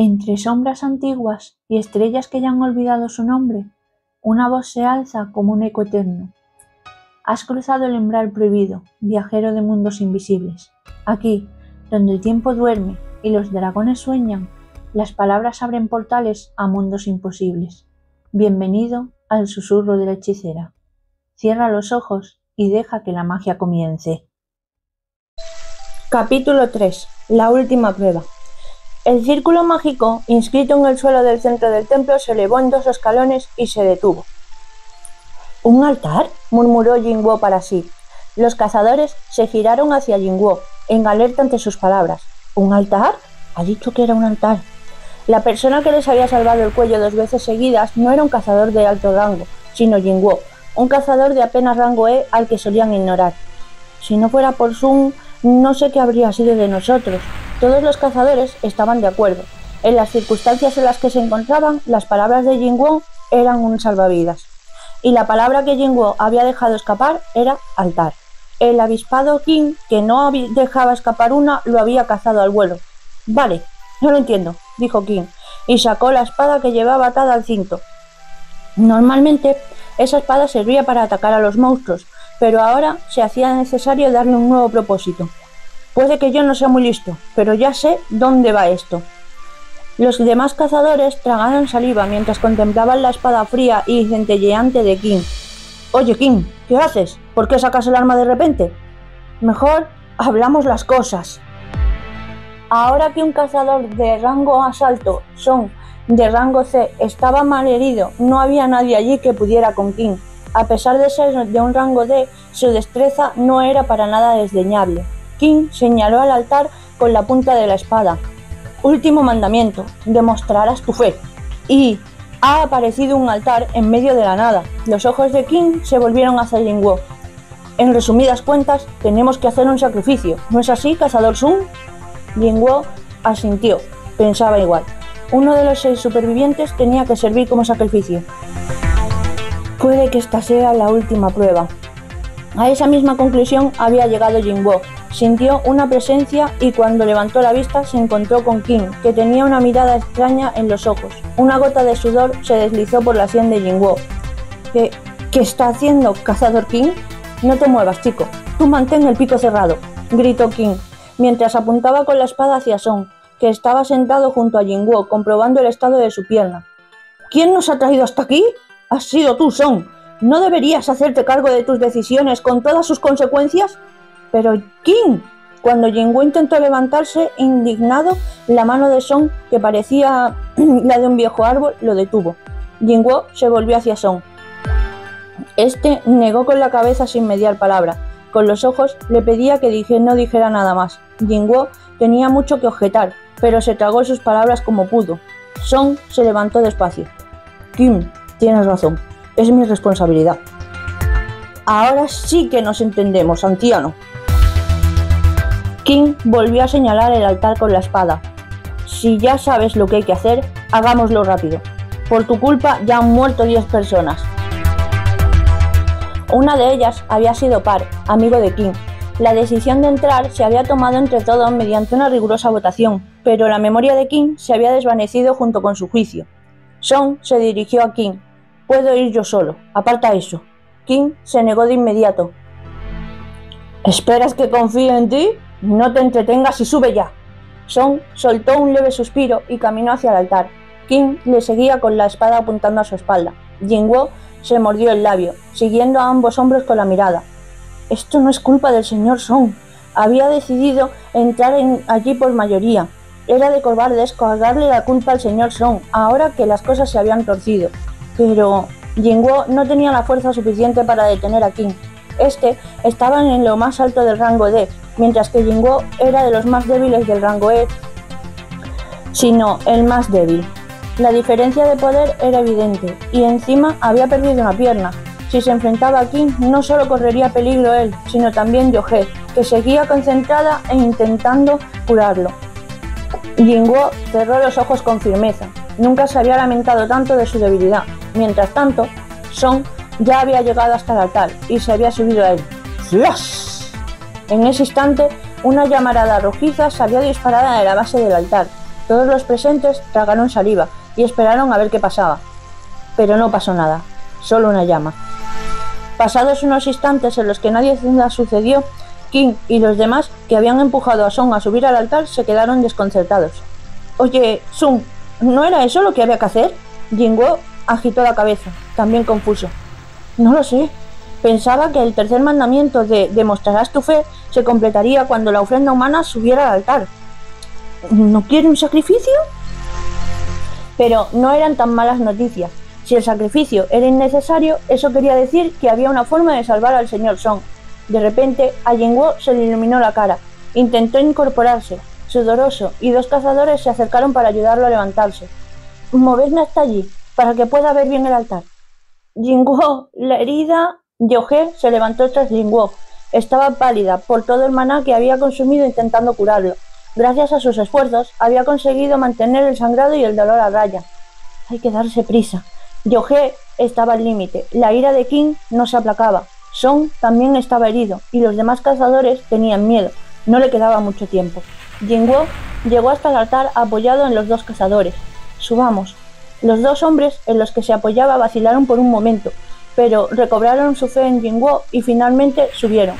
Entre sombras antiguas y estrellas que ya han olvidado su nombre, una voz se alza como un eco eterno. Has cruzado el umbral prohibido, viajero de mundos invisibles. Aquí, donde el tiempo duerme y los dragones sueñan, las palabras abren portales a mundos imposibles. Bienvenido al susurro de la hechicera. Cierra los ojos y deja que la magia comience. Capítulo 3. La última prueba. El círculo mágico, inscrito en el suelo del centro del templo, se elevó en 2 escalones y se detuvo. ¿Un altar?, murmuró Jinguo para sí. Los cazadores se giraron hacia Jinguo, en alerta ante sus palabras. ¿Un altar? Ha dicho que era un altar. La persona que les había salvado el cuello 2 veces seguidas no era un cazador de alto rango, sino Jinguo, un cazador de apenas rango E al que solían ignorar. Si no fuera por Sun, no sé qué habría sido de nosotros. Todos los cazadores estaban de acuerdo. En las circunstancias en las que se encontraban, las palabras de Jinguo eran un salvavidas. Y la palabra que Jinguo había dejado escapar era altar. El avispado King, que no dejaba escapar una, lo había cazado al vuelo. Vale, no lo entiendo, dijo King, y sacó la espada que llevaba atada al cinto. Normalmente, esa espada servía para atacar a los monstruos, pero ahora se hacía necesario darle un nuevo propósito. Puede que yo no sea muy listo, pero ya sé dónde va esto. Los demás cazadores tragaron saliva mientras contemplaban la espada fría y centelleante de King. Oye, King, ¿qué haces? ¿Por qué sacas el arma de repente? Mejor hablamos las cosas. Ahora que un cazador de rango asalto, Son, de rango C, estaba mal herido, no había nadie allí que pudiera con King. A pesar de ser de un rango D, su destreza no era para nada desdeñable. King señaló al altar con la punta de la espada. Último mandamiento, demostrarás tu fe. Y ha aparecido un altar en medio de la nada. Los ojos de King se volvieron hacia Jinguo. En resumidas cuentas, tenemos que hacer un sacrificio. ¿No es así, cazador Sun? Jinguo asintió. Pensaba igual. Uno de los 6 supervivientes tenía que servir como sacrificio. Puede que esta sea la última prueba. A esa misma conclusión había llegado Jinguo. Sintió una presencia y cuando levantó la vista se encontró con King, que tenía una mirada extraña en los ojos. Una gota de sudor se deslizó por la sien de Jinguo. ¿Qué está haciendo, cazador King? No te muevas, chico. Tú mantén el pico cerrado, gritó King, mientras apuntaba con la espada hacia Son, que estaba sentado junto a Jinguo, comprobando el estado de su pierna. ¿Quién nos ha traído hasta aquí? Has sido tú, Son. ¿No deberías hacerte cargo de tus decisiones con todas sus consecuencias? Pero King, cuando Jinguo intentó levantarse indignado, la mano de Son, que parecía la de un viejo árbol, lo detuvo. Jinguo se volvió hacia Son. Este negó con la cabeza sin mediar palabra. Con los ojos le pedía que no dijera nada más. Jinguo tenía mucho que objetar, pero se tragó sus palabras como pudo. Son se levantó despacio. King, tienes razón. Es mi responsabilidad. Ahora sí que nos entendemos, anciano. King volvió a señalar el altar con la espada. Si ya sabes lo que hay que hacer, hagámoslo rápido. Por tu culpa ya han muerto 10 personas. Una de ellas había sido Par, amigo de King. La decisión de entrar se había tomado entre todos mediante una rigurosa votación, pero la memoria de King se había desvanecido junto con su juicio. Son se dirigió a King. Puedo ir yo solo, aparta eso. King se negó de inmediato. ¿Esperas que confíe en ti? No te entretengas y sube ya. Son soltó un leve suspiro y caminó hacia el altar. King le seguía con la espada apuntando a su espalda. Jinguo se mordió el labio, siguiendo a ambos hombres con la mirada. Esto no es culpa del señor Son. Había decidido entrar allí por mayoría. Era de cobardes cargarle la culpa al señor Son, ahora que las cosas se habían torcido. Pero Jinguo no tenía la fuerza suficiente para detener a King. Este estaba en lo más alto del rango D, mientras que Jinguo era de los más débiles del rango E, sino el más débil. La diferencia de poder era evidente, y encima había perdido una pierna. Si se enfrentaba a King, no solo correría peligro él, sino también Yohei, que seguía concentrada e intentando curarlo. Jinguo cerró los ojos con firmeza. Nunca se había lamentado tanto de su debilidad. Mientras tanto, Son ya había llegado hasta el altar y se había subido a él. ¡Flash! En ese instante, una llamarada rojiza salió disparada de la base del altar. Todos los presentes tragaron saliva y esperaron a ver qué pasaba. Pero no pasó nada, solo una llama. Pasados unos instantes en los que nada sucedió, King y los demás que habían empujado a Song a subir al altar se quedaron desconcertados. «Oye, Sung, ¿no era eso lo que había que hacer?». Jingwo agitó la cabeza, también confuso. «No lo sé. Pensaba que el tercer mandamiento de demostrarás tu fe se completaría cuando la ofrenda humana subiera al altar. ¿No quiere un sacrificio?». Pero no eran tan malas noticias. Si el sacrificio era innecesario, eso quería decir que había una forma de salvar al señor Song. De repente, a Jingwo se le iluminó la cara. Intentó incorporarse, sudoroso, y 2 cazadores se acercaron para ayudarlo a levantarse. «Movedme hasta allí, para que pueda ver bien el altar». «Jingwo, la herida...». Yohe se levantó tras Jingwo. Estaba pálida por todo el maná que había consumido intentando curarlo. Gracias a sus esfuerzos, había conseguido mantener el sangrado y el dolor a raya. Hay que darse prisa. Yohe estaba al límite. La ira de King no se aplacaba. Song también estaba herido, y los demás cazadores tenían miedo. No le quedaba mucho tiempo. Jingwo llegó hasta el altar apoyado en los 2 cazadores. «Subamos». Los 2 hombres en los que se apoyaba vacilaron por un momento, pero recobraron su fe en Jingwo y finalmente subieron.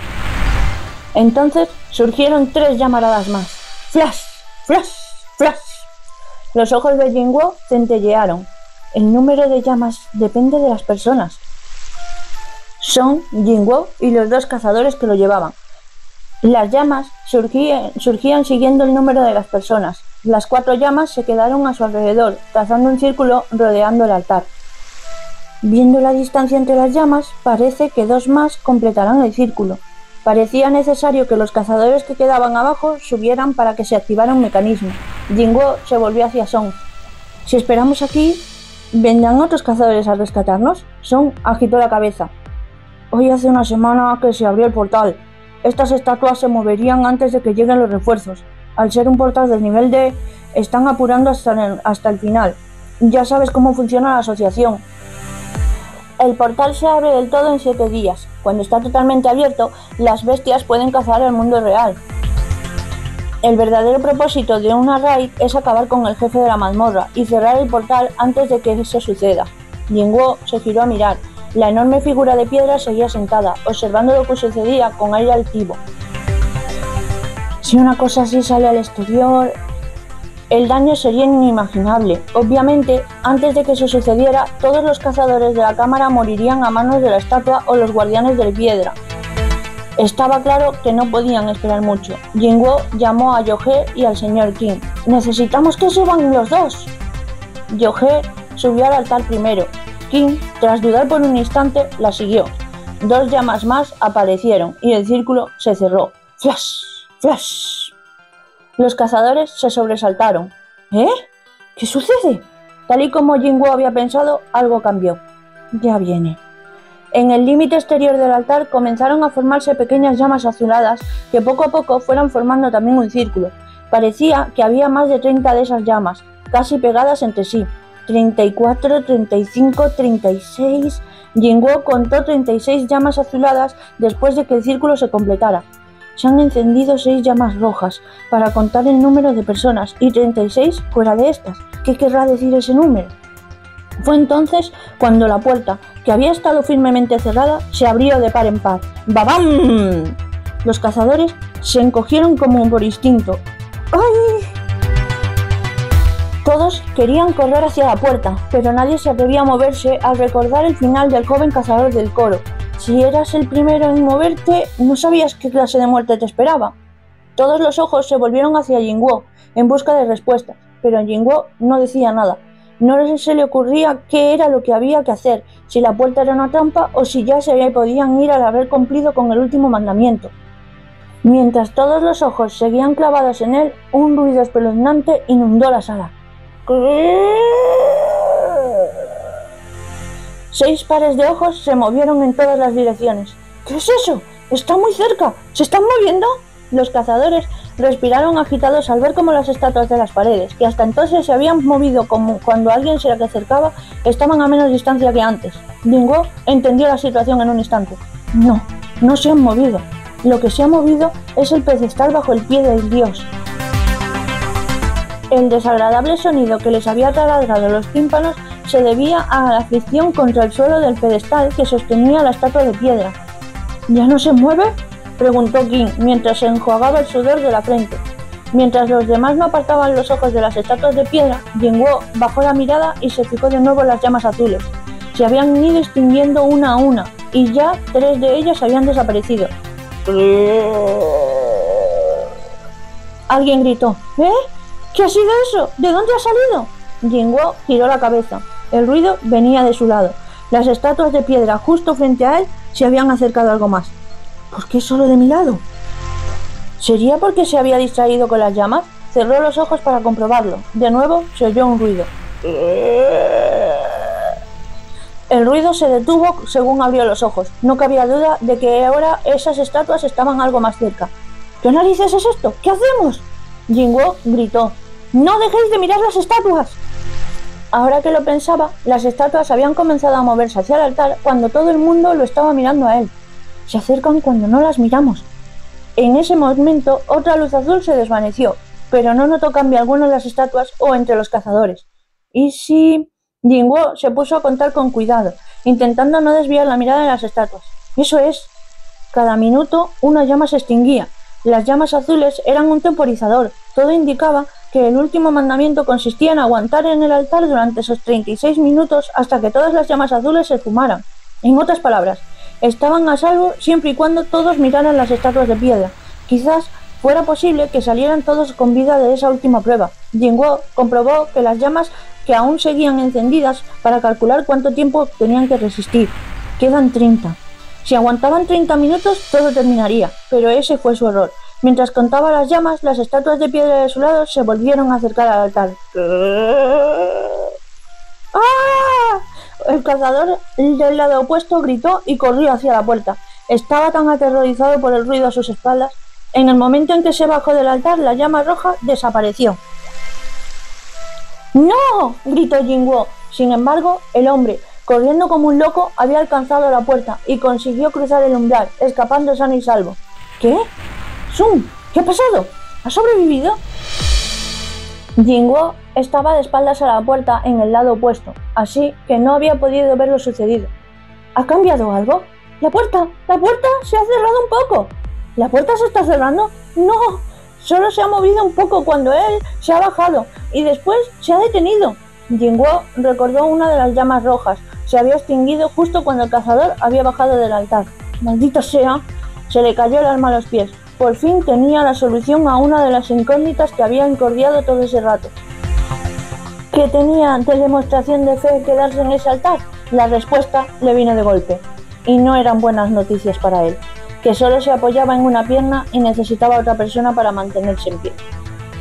Entonces surgieron 3 llamaradas más. ¡Flash! ¡Flash! ¡Flash! Los ojos de Jingwo centellearon. El número de llamas depende de las personas. Song, Jingwo y los 2 cazadores que lo llevaban. Las llamas surgían siguiendo el número de las personas. Las 4 llamas se quedaron a su alrededor, trazando un círculo rodeando el altar. Viendo la distancia entre las llamas, parece que 2 más completarán el círculo. Parecía necesario que los cazadores que quedaban abajo subieran para que se activara un mecanismo. Jingwo se volvió hacia Song. «Si esperamos aquí, ¿vendrán otros cazadores a rescatarnos?». Song agitó la cabeza. «Hoy hace una semana que se abrió el portal. Estas estatuas se moverían antes de que lleguen los refuerzos. Al ser un portal del nivel D, están apurando hasta el final. Ya sabes cómo funciona la asociación. El portal se abre del todo en 7 días. Cuando está totalmente abierto, las bestias pueden cazar al mundo real. El verdadero propósito de una raid es acabar con el jefe de la mazmorra y cerrar el portal antes de que eso suceda». Jingwo se giró a mirar. La enorme figura de piedra seguía sentada, observando lo que sucedía con aire altivo. «Si una cosa así sale al exterior, el daño sería inimaginable. Obviamente, antes de que eso sucediera, todos los cazadores de la cámara morirían a manos de la estatua o los guardianes de piedra». Estaba claro que no podían esperar mucho. Jingwo llamó a Yohe y al señor King. «Necesitamos que suban los 2». Yohe subió al altar primero. King, tras dudar por un instante, la siguió. 2 llamas más aparecieron y el círculo se cerró. ¡Flash! ¡Flash! Los cazadores se sobresaltaron. «¿Eh? ¿Qué sucede?». Tal y como Jingwo había pensado, algo cambió. «Ya viene». En el límite exterior del altar comenzaron a formarse pequeñas llamas azuladas que poco a poco fueron formando también un círculo. Parecía que había más de 30 de esas llamas, casi pegadas entre sí. 34, 35, 36... Jingwo contó 36 llamas azuladas después de que el círculo se completara. Se han encendido 6 llamas rojas para contar el número de personas y 36 fuera de estas. ¿Qué querrá decir ese número? Fue entonces cuando la puerta, que había estado firmemente cerrada, se abrió de par en par. ¡Babam! Los cazadores se encogieron como por instinto. ¡Ay! Todos querían correr hacia la puerta, pero nadie se atrevía a moverse al recordar el final del joven cazador del coro. Si eras el primero en moverte, no sabías qué clase de muerte te esperaba. Todos los ojos se volvieron hacia Jingwo en busca de respuestas, pero Jingwo no decía nada. No se le ocurría qué era lo que había que hacer, si la puerta era una trampa o si ya se podían ir al haber cumplido con el último mandamiento. Mientras todos los ojos seguían clavados en él, un ruido espeluznante inundó la sala. 6 pares de ojos se movieron en todas las direcciones. ¿Qué es eso? ¡Está muy cerca! ¿Se están moviendo? Los cazadores respiraron agitados al ver cómo las estatuas de las paredes, que hasta entonces se habían movido como cuando alguien se les acercaba, estaban a menos distancia que antes. Jingwo entendió la situación en un instante. No se han movido. Lo que se ha movido es el pedestal bajo el pie del dios. El desagradable sonido que les había taladrado los tímpanos se debía a la fricción contra el suelo del pedestal que sostenía la estatua de piedra. ¿Ya no se mueve?, preguntó King mientras se enjuagaba el sudor de la frente. Mientras los demás no apartaban los ojos de las estatuas de piedra, Jinwoo bajó la mirada y se fijó de nuevo en las llamas azules. Se habían ido extinguiendo una a una, y ya 3 de ellas habían desaparecido. Alguien gritó: ¿Eh? ¿Qué ha sido eso? ¿De dónde ha salido? Jinwoo giró la cabeza. El ruido venía de su lado. Las estatuas de piedra justo frente a él se habían acercado algo más. ¿Por qué solo de mi lado? ¿Sería porque se había distraído con las llamas? Cerró los ojos para comprobarlo. De nuevo se oyó un ruido. El ruido se detuvo según abrió los ojos. No cabía duda de que ahora esas estatuas estaban algo más cerca. ¿Qué narices es esto? ¿Qué hacemos? Jinwoo gritó: ¡No dejéis de mirar las estatuas! Ahora que lo pensaba, las estatuas habían comenzado a moverse hacia el altar cuando todo el mundo lo estaba mirando a él. Se acercan cuando no las miramos. En ese momento, otra luz azul se desvaneció, pero no notó cambio alguno en las estatuas o entre los cazadores. ¿Y si...? Jinwoo se puso a contar con cuidado, intentando no desviar la mirada de las estatuas. Eso es. Cada minuto una llama se extinguía. Las llamas azules eran un temporizador. Todo indicaba que el último mandamiento consistía en aguantar en el altar durante esos 36 minutos hasta que todas las llamas azules se esfumaran. En otras palabras, estaban a salvo siempre y cuando todos miraran las estatuas de piedra. Quizás fuera posible que salieran todos con vida de esa última prueba. Jinwoo comprobó que las llamas que aún seguían encendidas para calcular cuánto tiempo tenían que resistir. Quedan 30. Si aguantaban 30 minutos, todo terminaría, pero ese fue su error. Mientras contaba las llamas, las estatuas de piedra de su lado se volvieron a acercar al altar. ¡Ah! El cazador del lado opuesto gritó y corrió hacia la puerta. Estaba tan aterrorizado por el ruido a sus espaldas. En el momento en que se bajó del altar, la llama roja desapareció. ¡No!, gritó Jinwoo. Sin embargo, el hombre, corriendo como un loco, había alcanzado la puerta y consiguió cruzar el umbral, escapando sano y salvo. ¿Qué? ¡Sun! ¿Qué ha pasado? ¿Ha sobrevivido? Jinwoo estaba de espaldas a la puerta en el lado opuesto, así que no había podido ver lo sucedido. ¿Ha cambiado algo? ¡La puerta se ha cerrado un poco! ¿La puerta se está cerrando? ¡No! Solo se ha movido un poco cuando él se ha bajado y después se ha detenido. Jinwoo recordó una de las llamas rojas. Se había extinguido justo cuando el cazador había bajado del altar. ¡Maldita sea! Se le cayó el alma a los pies. Por fin tenía la solución a una de las incógnitas que había encordiado todo ese rato. ¿Qué tenía de demostración de fe quedarse en ese altar? La respuesta le vino de golpe. Y no eran buenas noticias para él, que solo se apoyaba en una pierna y necesitaba otra persona para mantenerse en pie.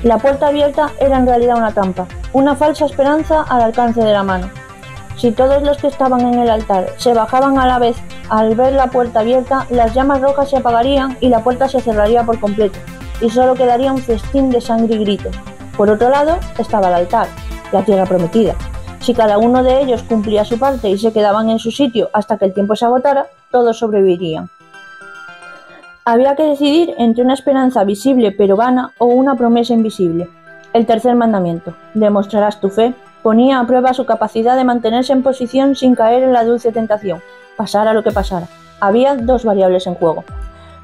La puerta abierta era en realidad una trampa, una falsa esperanza al alcance de la mano. Si todos los que estaban en el altar se bajaban a la vez al ver la puerta abierta, las llamas rojas se apagarían y la puerta se cerraría por completo, y solo quedaría un festín de sangre y gritos. Por otro lado estaba el altar, la tierra prometida. Si cada uno de ellos cumplía su parte y se quedaban en su sitio hasta que el tiempo se agotara, todos sobrevivirían. Había que decidir entre una esperanza visible pero vana o una promesa invisible. El tercer mandamiento, demostrarás tu fe, ponía a prueba su capacidad de mantenerse en posición sin caer en la dulce tentación, pasara lo que pasara. Había 2 variables en juego.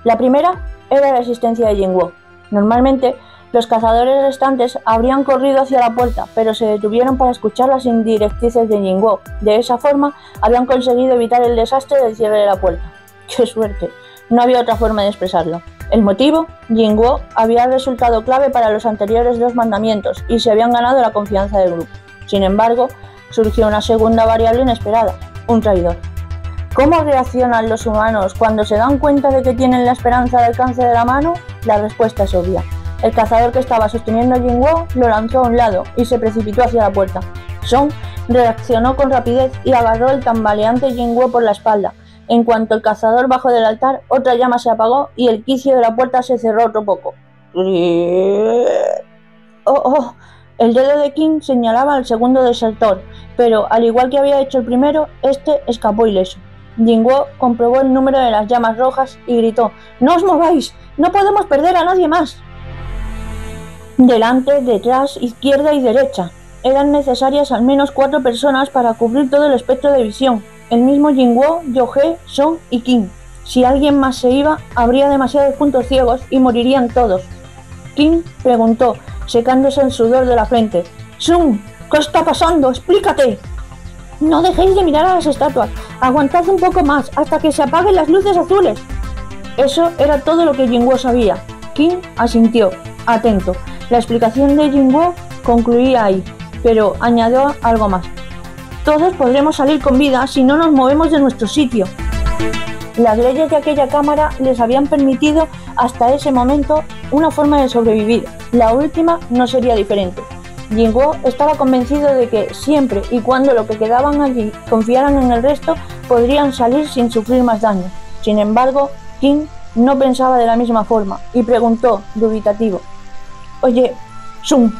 La primera era la existencia de Jinwoo. Normalmente, los cazadores restantes habrían corrido hacia la puerta, pero se detuvieron para escuchar las directrices de Jinwoo. De esa forma, habían conseguido evitar el desastre del cierre de la puerta. ¡Qué suerte! No había otra forma de expresarlo. El motivo, Jinwoo había resultado clave para los anteriores 2 mandamientos y se habían ganado la confianza del grupo. Sin embargo, surgió una segunda variable inesperada, un traidor. ¿Cómo reaccionan los humanos cuando se dan cuenta de que tienen la esperanza al alcance de la mano? La respuesta es obvia. El cazador que estaba sosteniendo a Jinwoo lo lanzó a un lado y se precipitó hacia la puerta. Song reaccionó con rapidez y agarró el tambaleante Jinwoo por la espalda. En cuanto el cazador bajó del altar, otra llama se apagó y el quicio de la puerta se cerró otro poco. ¡Oh! El dedo de King señalaba al segundo desertor, pero al igual que había hecho el primero, este escapó ileso. Jinwoo comprobó el número de las llamas rojas y gritó: ¡No os mováis! ¡No podemos perder a nadie más! Delante, detrás, izquierda y derecha. Eran necesarias al menos 4 personas para cubrir todo el espectro de visión. El mismo Jinwoo, Yohei, Song y Kim. Si alguien más se iba, habría demasiados puntos ciegos y morirían todos. Kim preguntó, secándose el sudor de la frente. «Sung, ¿qué está pasando? ¡Explícate!». «No dejéis de mirar a las estatuas. Aguantad un poco más hasta que se apaguen las luces azules». Eso era todo lo que Jinwoo sabía. Kim asintió, atento. La explicación de Jinwoo concluía ahí, pero añadió algo más. «Todos podremos salir con vida si no nos movemos de nuestro sitio». Las leyes de aquella cámara les habían permitido hasta ese momento una forma de sobrevivir. La última no sería diferente. Jinwoo estaba convencido de que siempre y cuando los que quedaban allí confiaran en el resto, podrían salir sin sufrir más daño. Sin embargo, Kim no pensaba de la misma forma y preguntó, dubitativo: «Oye, Sung,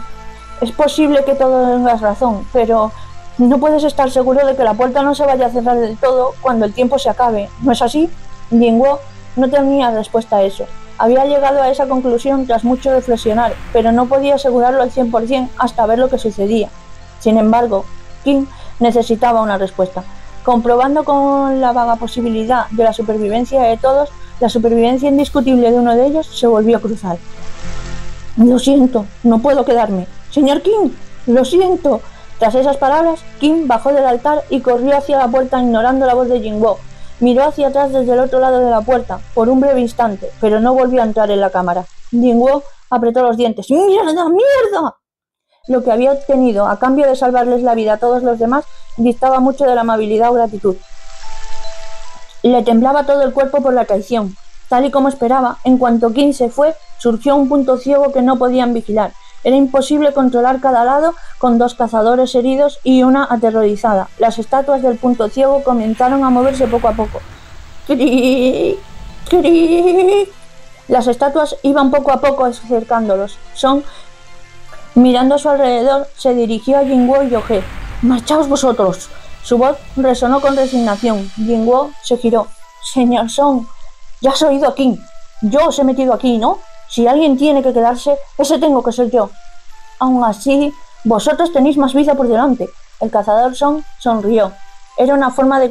es posible que todo tengas razón, pero no puedes estar seguro de que la puerta no se vaya a cerrar del todo cuando el tiempo se acabe, ¿no es así?». Jinwoo no tenía respuesta a eso. Había llegado a esa conclusión tras mucho reflexionar, pero no podía asegurarlo al 100% hasta ver lo que sucedía. Sin embargo, Kim necesitaba una respuesta. Comprobando con la vaga posibilidad de la supervivencia de todos, la supervivencia indiscutible de uno de ellos se volvió crucial. «Lo siento, no puedo quedarme. Señor Kim, lo siento». Tras esas palabras, Kim bajó del altar y corrió hacia la puerta ignorando la voz de Jinwoo. Miró hacia atrás desde el otro lado de la puerta, por un breve instante, pero no volvió a entrar en la cámara. Jinwoo apretó los dientes. ¡Mierda, mierda! Lo que había obtenido a cambio de salvarles la vida a todos los demás distaba mucho de la amabilidad o gratitud. Le temblaba todo el cuerpo por la traición. Tal y como esperaba, en cuanto Kim se fue, surgió un punto ciego que no podían vigilar. Era imposible controlar cada lado con 2 cazadores heridos y una aterrorizada. Las estatuas del punto ciego comenzaron a moverse poco a poco. ¡Cri! ¡Cri! Las estatuas iban poco a poco acercándolos. Song, mirando a su alrededor, se dirigió a Jinwoo y Yohei. «¡Marchaos vosotros!». Su voz resonó con resignación. Jinwoo se giró. «Señor Song, ya has oído a Kim. Yo os he metido aquí, ¿no? Si alguien tiene que quedarse, ese tengo que ser yo». «Aún así, vosotros tenéis más vida por delante». El cazador Song sonrió. Era una forma de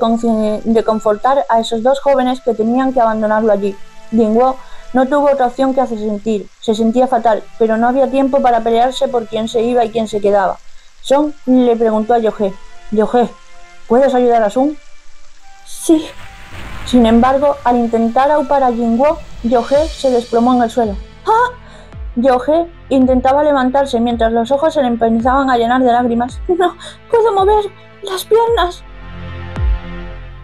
confortar a esos 2 jóvenes que tenían que abandonarlo allí. Jinwoo no tuvo otra opción que hacer sentir. Se sentía fatal, pero no había tiempo para pelearse por quién se iba y quién se quedaba. Song le preguntó a Yohei: «Yohei, ¿puedes ayudar a Sung?». «Sí». Sin embargo, al intentar aupar a Jinwoo, Yohei se desplomó en el suelo. «¡Ah!». Yohei intentaba levantarse mientras los ojos se le empezaban a llenar de lágrimas. «No puedo mover las piernas».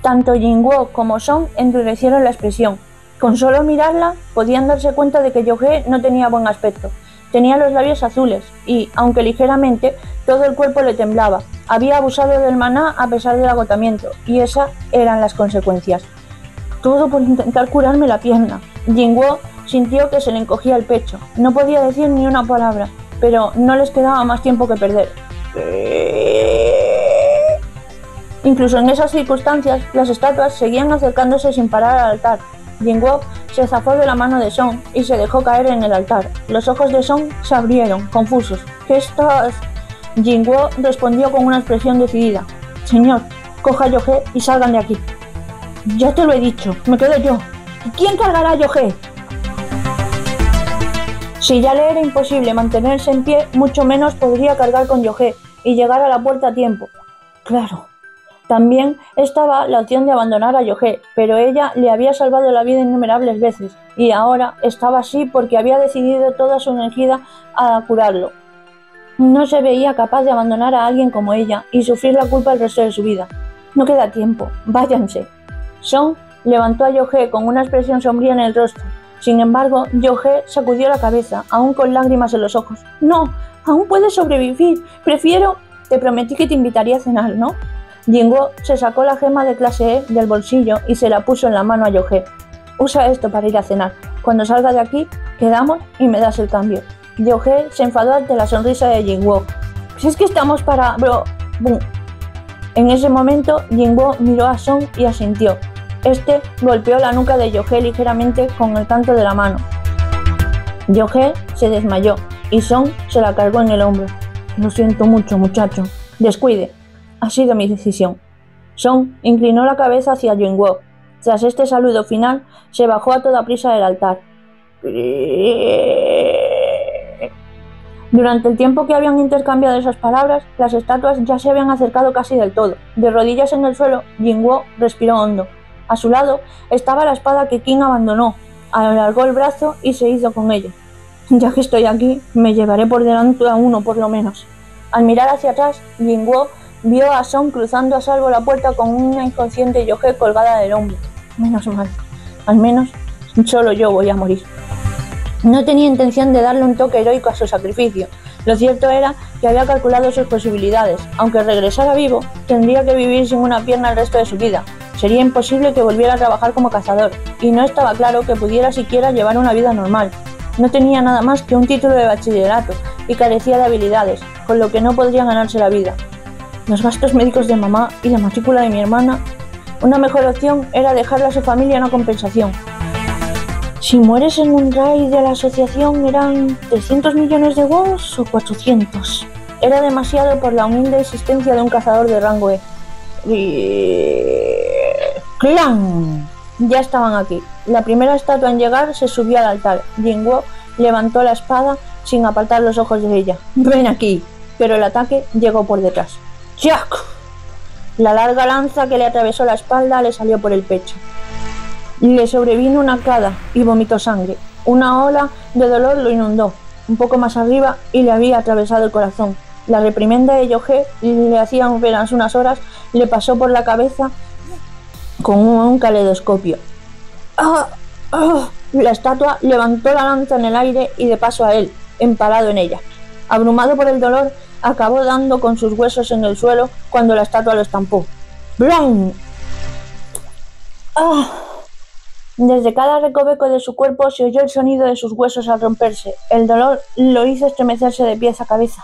Tanto Jinwoo como Song endurecieron la expresión. Con solo mirarla, podían darse cuenta de que Yohei no tenía buen aspecto. Tenía los labios azules y, aunque ligeramente, todo el cuerpo le temblaba. Había abusado del maná a pesar del agotamiento, y esas eran las consecuencias. «Todo por intentar curarme la pierna». Jinwoo sintió que se le encogía el pecho. No podía decir ni una palabra, pero no les quedaba más tiempo que perder. Incluso en esas circunstancias, las estatuas seguían acercándose sin parar al altar. Jinwoo se zafó de la mano de Song y se dejó caer en el altar. Los ojos de Song se abrieron, confusos. «¿Qué estás...?». Jinwoo respondió con una expresión decidida. «Señor, coja a Yohei y salgan de aquí». «Ya te lo he dicho, me quedo yo». «¿Quién cargará a Yohei?». Si ya le era imposible mantenerse en pie, mucho menos podría cargar con Yohei y llegar a la puerta a tiempo. Claro. También estaba la opción de abandonar a Yohei, pero ella le había salvado la vida innumerables veces, y ahora estaba así porque había decidido toda su energía a curarlo. No se veía capaz de abandonar a alguien como ella y sufrir la culpa el resto de su vida. «No queda tiempo, váyanse». Song levantó a Yohei con una expresión sombría en el rostro. Sin embargo, Yohei sacudió la cabeza, aún con lágrimas en los ojos. «No, aún puedes sobrevivir. Prefiero...». «Te prometí que te invitaría a cenar, ¿no?». Jinwoo se sacó la gema de clase E del bolsillo y se la puso en la mano a Yohei. «Usa esto para ir a cenar. Cuando salga de aquí, quedamos y me das el cambio». Yohei se enfadó ante la sonrisa de Jinwoo. «Si es que estamos para... bro... boom». En ese momento, Jinwoo miró a Song y asintió. Este golpeó la nuca de Yohei ligeramente con el canto de la mano. Yohei se desmayó. y Song se la cargó en el hombro. Lo siento mucho, muchacho. Descuide. Ha sido mi decisión. Song inclinó la cabeza hacia Jingwo. Tras este saludo final, se bajó a toda prisa del altar. Durante el tiempo que habían intercambiado esas palabras, las estatuas ya se habían acercado casi del todo. De rodillas en el suelo, Jingwo respiró hondo. A su lado estaba la espada que Qin abandonó. Alargó el brazo y se hizo con ella. Ya que estoy aquí, me llevaré por delante a uno por lo menos. Al mirar hacia atrás, Jingwo vio a Song cruzando a salvo la puerta con una inconsciente Yohei colgada del hombro. Menos mal. Al menos solo yo voy a morir. No tenía intención de darle un toque heroico a su sacrificio. Lo cierto era que había calculado sus posibilidades. Aunque regresara vivo, tendría que vivir sin una pierna el resto de su vida. Sería imposible que volviera a trabajar como cazador, y no estaba claro que pudiera siquiera llevar una vida normal. No tenía nada más que un título de bachillerato y carecía de habilidades, con lo que no podría ganarse la vida. Los gastos médicos de mamá y la matrícula de mi hermana. Una mejor opción era dejarle a su familia una compensación. Si mueres en un raid de la asociación eran 300 millones de wons o 400. Era demasiado por la humilde existencia de un cazador de rango E. ¡Clan! Ya estaban aquí. La primera estatua en llegar se subió al altar. Jingwo levantó la espada sin apartar los ojos de ella. ¡Ven aquí! Pero el ataque llegó por detrás. ¡Jack! La larga lanza que le atravesó la espalda le salió por el pecho. Le sobrevino una arcada y vomitó sangre. Una ola de dolor lo inundó. Un poco más arriba y le había atravesado el corazón. La reprimenda de Yohei le hacía apenas unas horas le pasó por la cabeza con un caleidoscopio. La estatua levantó la lanza en el aire y de paso a él, empalado en ella. Abrumado por el dolor, acabó dando con sus huesos en el suelo cuando la estatua lo estampó. ¡Blan! Desde cada recoveco de su cuerpo se oyó el sonido de sus huesos al romperse. El dolor lo hizo estremecerse de pies a cabeza.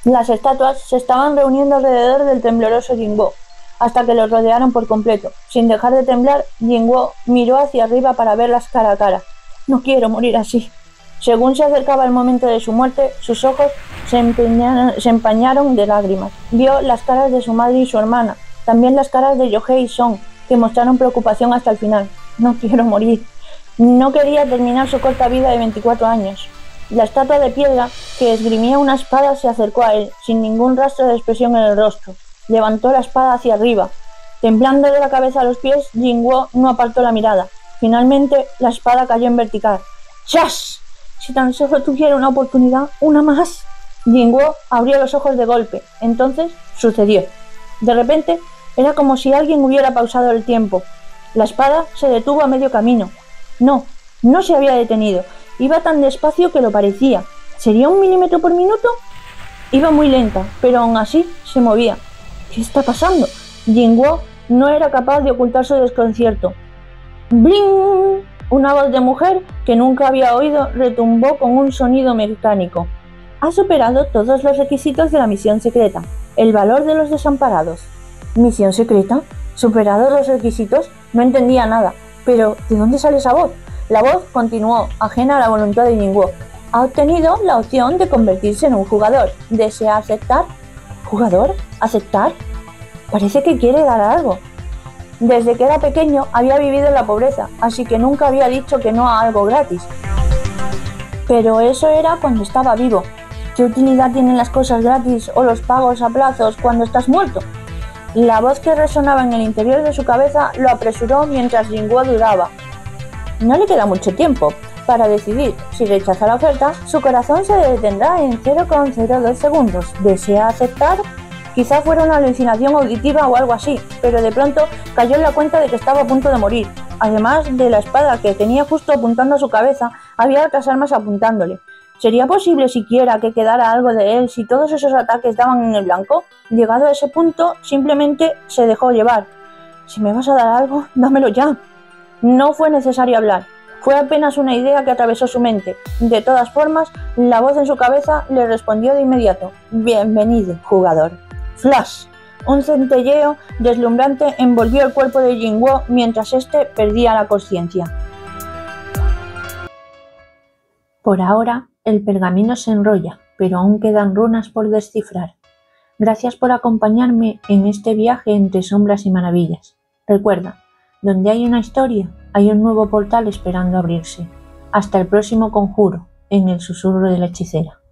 Las estatuas se estaban reuniendo alrededor del tembloroso Jingwo, hasta que los rodearon por completo. Sin dejar de temblar, Jingwo miró hacia arriba para verlas cara a cara. No quiero morir así. Según se acercaba el momento de su muerte, sus ojos se empañaron de lágrimas. Vio las caras de su madre y su hermana, también las caras de Yohei y Song, que mostraron preocupación hasta el final. No quiero morir. No quería terminar su corta vida de 24 años. La estatua de piedra, que esgrimía una espada, se acercó a él, sin ningún rastro de expresión en el rostro. Levantó la espada hacia arriba. Temblando de la cabeza a los pies, Jingwo no apartó la mirada. Finalmente, la espada cayó en vertical. ¡Chas! Si tan solo tuviera una oportunidad, una más. Jingwo abrió los ojos de golpe. Entonces, sucedió. De repente, era como si alguien hubiera pausado el tiempo. La espada se detuvo a medio camino. No se había detenido. Iba tan despacio que lo parecía. ¿Sería 1 milímetro por minuto? Iba muy lenta, pero aún así se movía. ¿Qué está pasando? Jingwo no era capaz de ocultar su desconcierto. ¡Bling! Una voz de mujer que nunca había oído retumbó con un sonido mecánico. Ha superado todos los requisitos de la misión secreta. El valor de los desamparados. ¿Misión secreta? ¿Superados los requisitos? No entendía nada. Pero, ¿de dónde sale esa voz? La voz continuó, ajena a la voluntad de Jingwo. Ha obtenido la opción de convertirse en un jugador. ¿Desea aceptar? ¿Jugador? ¿Aceptar? Parece que quiere dar algo. Desde que era pequeño había vivido en la pobreza, así que nunca había dicho que no a algo gratis. Pero eso era cuando estaba vivo. ¿Qué utilidad tienen las cosas gratis o los pagos a plazos cuando estás muerto? La voz que resonaba en el interior de su cabeza lo apresuró mientras Jingwo dudaba. No le queda mucho tiempo. Para decidir si rechaza la oferta, su corazón se detendrá en 0,02 segundos. ¿Desea aceptar? Quizá fuera una alucinación auditiva o algo así, pero de pronto cayó en la cuenta de que estaba a punto de morir. Además de la espada que tenía justo apuntando a su cabeza, había otras armas apuntándole. ¿Sería posible siquiera que quedara algo de él si todos esos ataques daban en el blanco? Llegado a ese punto, simplemente se dejó llevar. Si me vas a dar algo, dámelo ya. No fue necesario hablar. Fue apenas una idea que atravesó su mente. De todas formas, la voz en su cabeza le respondió de inmediato. Bienvenido, jugador. Flash. Un centelleo deslumbrante envolvió el cuerpo de Jingwo mientras éste perdía la consciencia. Por ahora, el pergamino se enrolla, pero aún quedan runas por descifrar. Gracias por acompañarme en este viaje entre sombras y maravillas. Recuerda, donde hay una historia, hay un nuevo portal esperando abrirse. Hasta el próximo conjuro, en el susurro de la hechicera.